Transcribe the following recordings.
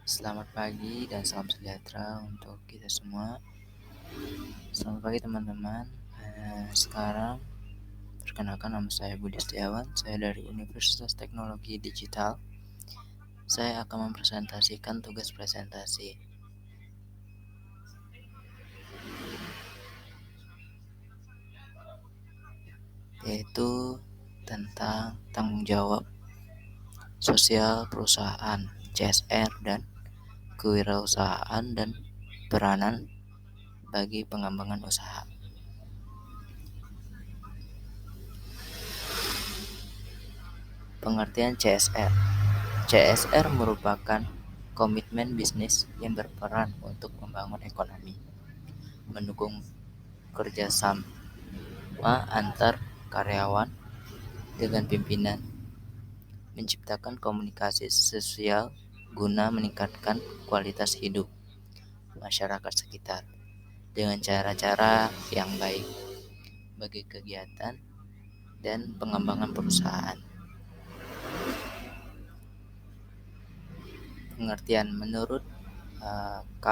Selamat pagi dan salam sejahtera untuk kita semua. Selamat pagi teman-teman. Sekarang perkenalkan, nama saya Budi Setiawan. Saya dari Universitas Teknologi Digital. Saya akan mempresentasikan tugas presentasi, yaitu tentang tanggung jawab sosial perusahaan (CSR) dan kewirausahaan dan peranan bagi pengembangan usaha. Pengertian CSR. CSR merupakan komitmen bisnis yang berperan untuk membangun ekonomi, mendukung kerjasama antar karyawan dengan pimpinan, menciptakan komunikasi sosial guna meningkatkan kualitas hidup masyarakat sekitar dengan cara-cara yang baik bagi kegiatan dan pengembangan perusahaan. Pengertian menurut K.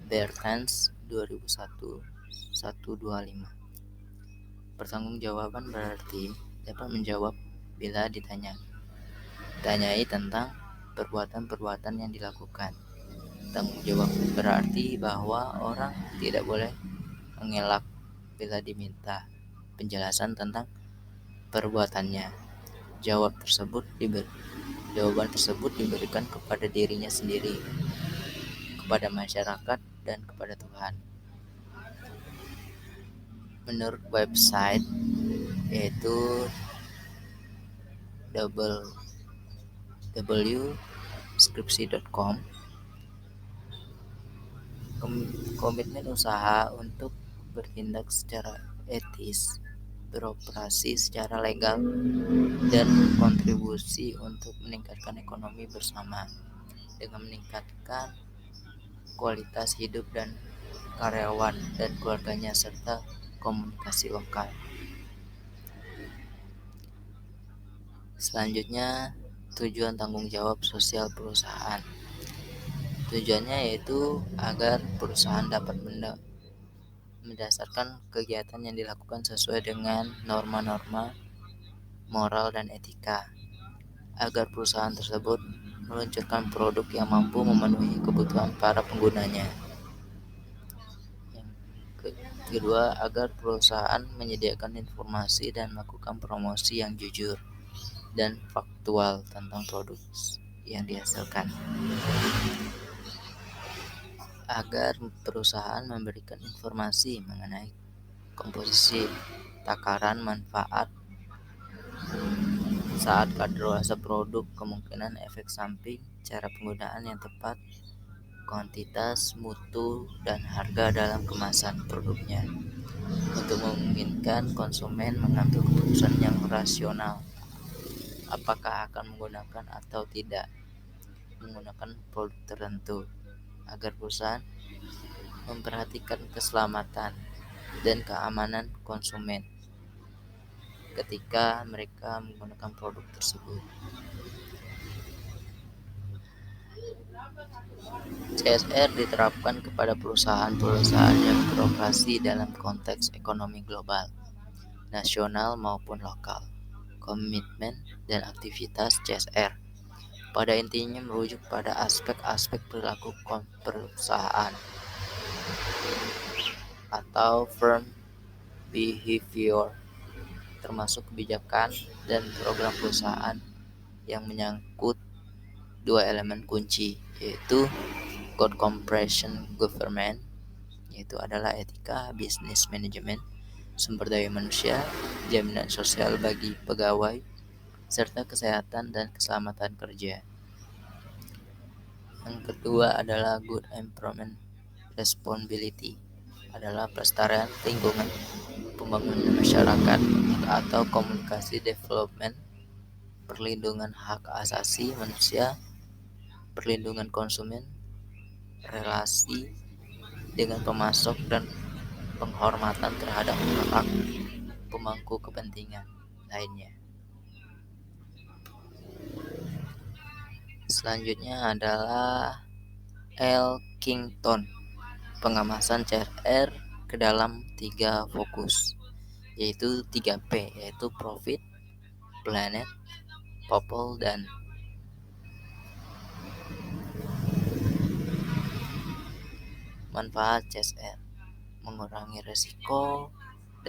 Bertens 2001-125. Pertanggungjawaban berarti dapat menjawab bila ditanyai tentang perbuatan-perbuatan yang dilakukan. Tanggung jawab berarti bahwa orang tidak boleh mengelak bila diminta penjelasan tentang perbuatannya. Jawaban tersebut diberikan kepada dirinya sendiri, kepada masyarakat, dan kepada Tuhan. Menurut website yaitu www.skripsi.com, komitmen usaha untuk bertindak secara etis, beroperasi secara legal, dan kontribusi untuk meningkatkan ekonomi bersama dengan meningkatkan kualitas hidup dan karyawan dan keluarganya serta komunikasi lokal. Selanjutnya, tujuan tanggung jawab sosial perusahaan. Tujuannya yaitu agar perusahaan dapat mendasarkan kegiatan yang dilakukan sesuai dengan norma-norma moral dan etika, agar perusahaan tersebut meluncurkan produk yang mampu memenuhi kebutuhan para penggunanya. Yang kedua, agar perusahaan menyediakan informasi dan melakukan promosi yang jujur dan faktual tentang produk yang dihasilkan, agar perusahaan memberikan informasi mengenai komposisi, takaran, manfaat saat kadaluarsa produk, kemungkinan efek samping, cara penggunaan yang tepat, kuantitas, mutu, dan harga dalam kemasan produknya, untuk memungkinkan konsumen mengambil keputusan yang rasional apakah akan menggunakan atau tidak menggunakan produk tertentu, agar perusahaan memperhatikan keselamatan dan keamanan konsumen ketika mereka menggunakan produk tersebut. CSR diterapkan kepada perusahaan-perusahaan yang beroperasi dalam konteks ekonomi global, nasional maupun lokal. Komitmen dan aktivitas CSR pada intinya merujuk pada aspek-aspek perilaku perusahaan atau firm behavior, termasuk kebijakan dan program perusahaan yang menyangkut dua elemen kunci, yaitu good corporation governance, yaitu adalah etika bisnis manajemen, sumber daya manusia, jaminan sosial bagi pegawai, serta kesehatan dan keselamatan kerja. Yang kedua adalah good environment responsibility, adalah pelestarian lingkungan, pembangunan masyarakat atau komunikasi development, perlindungan hak asasi manusia, perlindungan konsumen, relasi dengan pemasok, dan penghormatan terhadap hak pemangku kepentingan lainnya. Selanjutnya adalah Elkington, pengemasan CSR ke dalam 3 fokus, yaitu 3P, yaitu Profit, Planet, People, dan manfaat. CSR mengurangi resiko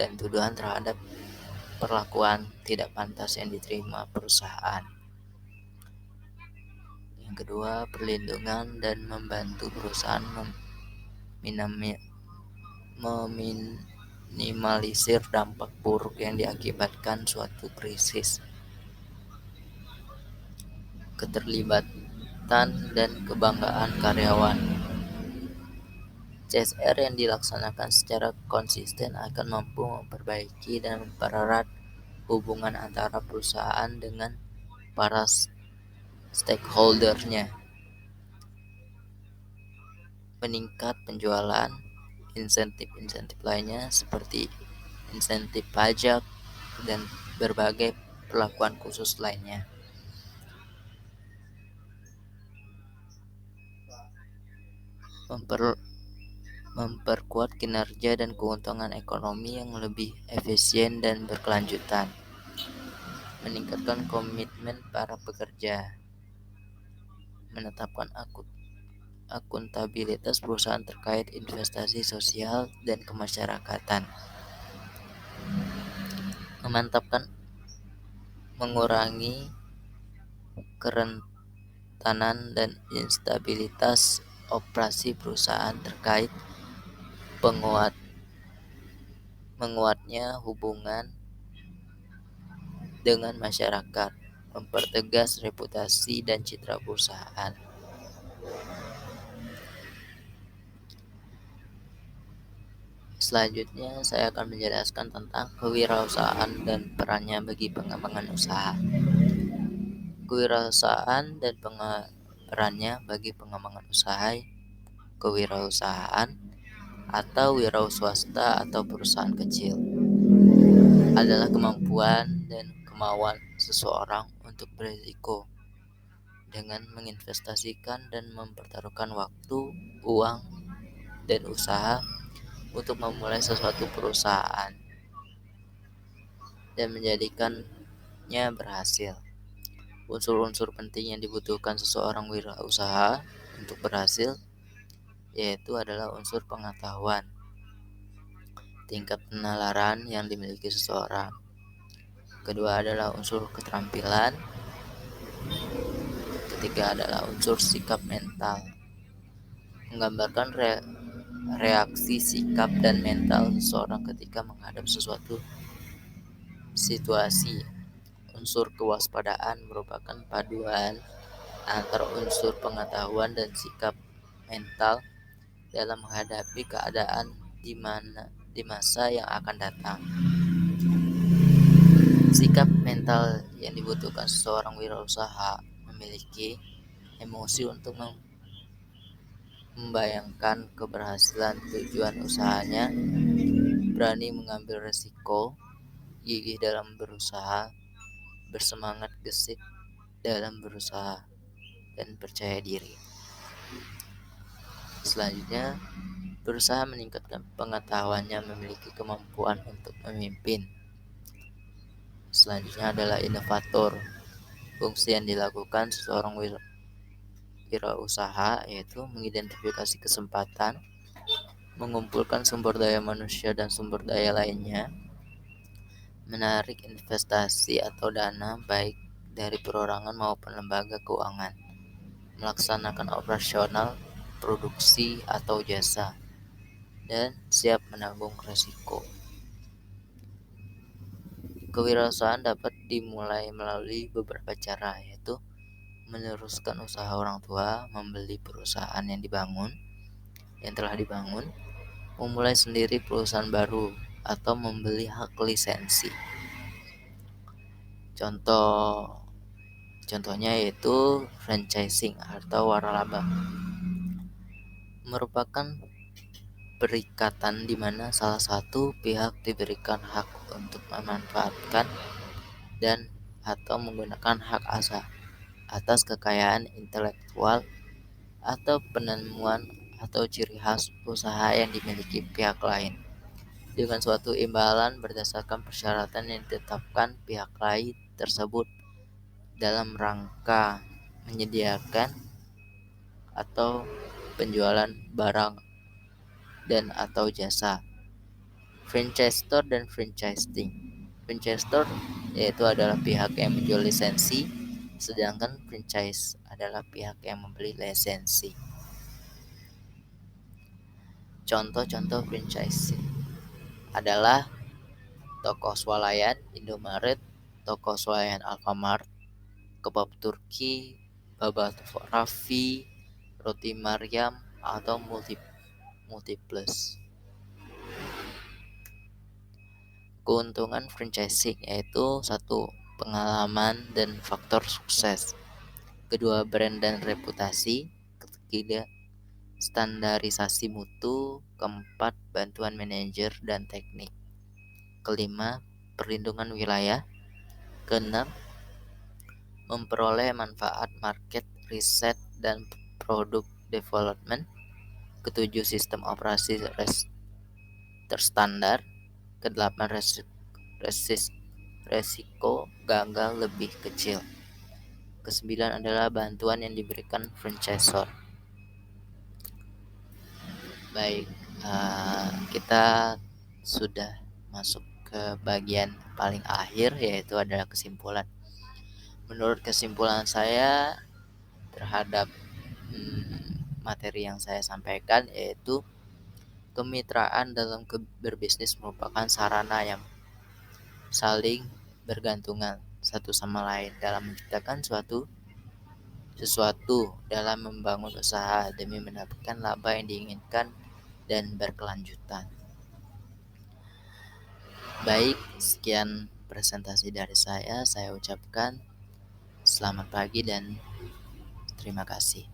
dan tuduhan terhadap perlakuan tidak pantas yang diterima perusahaan. Yang kedua, perlindungan dan membantu perusahaan meminimalisir dampak buruk yang diakibatkan suatu krisis. Keterlibatan dan kebanggaan karyawan. CSR yang dilaksanakan secara konsisten akan mampu memperbaiki dan mempererat hubungan antara perusahaan dengan para stakeholder-nya. Meningkat penjualan, insentif-insentif lainnya seperti insentif pajak dan berbagai perlakuan khusus lainnya. Memperkuat kinerja dan keuntungan ekonomi yang lebih efisien dan berkelanjutan. Meningkatkan komitmen para pekerja. Menetapkan akuntabilitas perusahaan terkait investasi sosial dan kemasyarakatan. Mengurangi kerentanan dan instabilitas operasi perusahaan terkait menguatnya hubungan dengan masyarakat, mempertegas reputasi dan citra perusahaan. Selanjutnya saya akan menjelaskan tentang kewirausahaan dan perannya bagi pengembangan usaha. Kewirausahaan dan perannya bagi pengembangan usaha. Kewirausahaan atau wirausaha atau perusahaan kecil adalah kemampuan dan kemauan seseorang untuk berisiko dengan menginvestasikan dan mempertaruhkan waktu, uang, dan usaha untuk memulai sesuatu perusahaan dan menjadikannya berhasil. Unsur-unsur penting yang dibutuhkan seseorang wirausaha untuk berhasil yaitu adalah unsur pengetahuan, tingkat penalaran yang dimiliki seseorang. Kedua adalah unsur keterampilan. Ketiga adalah unsur sikap mental, menggambarkan reaksi sikap dan mental seseorang ketika menghadap sesuatu situasi. Unsur kewaspadaan merupakan paduan antara unsur pengetahuan dan sikap mental dalam menghadapi keadaan di masa yang akan datang. Sikap mental yang dibutuhkan seseorang wirausaha memiliki emosi untuk membayangkan keberhasilan tujuan usahanya, berani mengambil risiko, gigih dalam berusaha, bersemangat gesit dalam berusaha, dan percaya diri. Selanjutnya, berusaha meningkatkan pengetahuannya, memiliki kemampuan untuk memimpin. Selanjutnya adalah inovator. Fungsi yang dilakukan seseorang wirausaha yaitu mengidentifikasi kesempatan, mengumpulkan sumber daya manusia dan sumber daya lainnya, menarik investasi atau dana baik dari perorangan maupun lembaga keuangan, melaksanakan operasional produksi atau jasa, dan siap menanggung risiko. Kewirausahaan dapat dimulai melalui beberapa cara, yaitu meneruskan usaha orang tua, membeli perusahaan yang telah dibangun, memulai sendiri perusahaan baru, atau membeli hak lisensi. Contohnya yaitu franchising atau waralaba, merupakan perikatan di mana salah satu pihak diberikan hak untuk memanfaatkan dan atau menggunakan hak atas kekayaan intelektual atau penemuan atau ciri khas usaha yang dimiliki pihak lain dengan suatu imbalan berdasarkan persyaratan yang ditetapkan pihak lain tersebut dalam rangka menyediakan atau penjualan barang dan atau jasa. Franchisor dan franchising. Franchisor yaitu adalah pihak yang menjual lisensi, sedangkan franchise adalah pihak yang membeli lisensi. Contoh-contoh franchising adalah toko swalayan Indomaret, toko swalayan Alfamart, kebab Turki, Baba Raffi, Roti Maryam, atau Multiplus. Keuntungan franchising yaitu satu, pengalaman dan faktor sukses. Kedua, brand dan reputasi. Ketiga, standarisasi mutu. Keempat, bantuan manajer dan teknik. Kelima, perlindungan wilayah. Keenam, memperoleh manfaat market riset dan produk development. Ketujuh, sistem operasi terstandar. Kedelapan, resiko gagal lebih kecil. Kesembilan adalah bantuan yang diberikan franchisor. Baik, kita sudah masuk ke bagian paling akhir, yaitu adalah kesimpulan. Menurut kesimpulan saya terhadap materi yang saya sampaikan, yaitu kemitraan dalam berbisnis merupakan sarana yang saling bergantungan satu sama lain dalam menciptakan sesuatu dalam membangun usaha demi mendapatkan laba yang diinginkan dan berkelanjutan. Baik, sekian presentasi dari saya ucapkan selamat pagi dan terima kasih.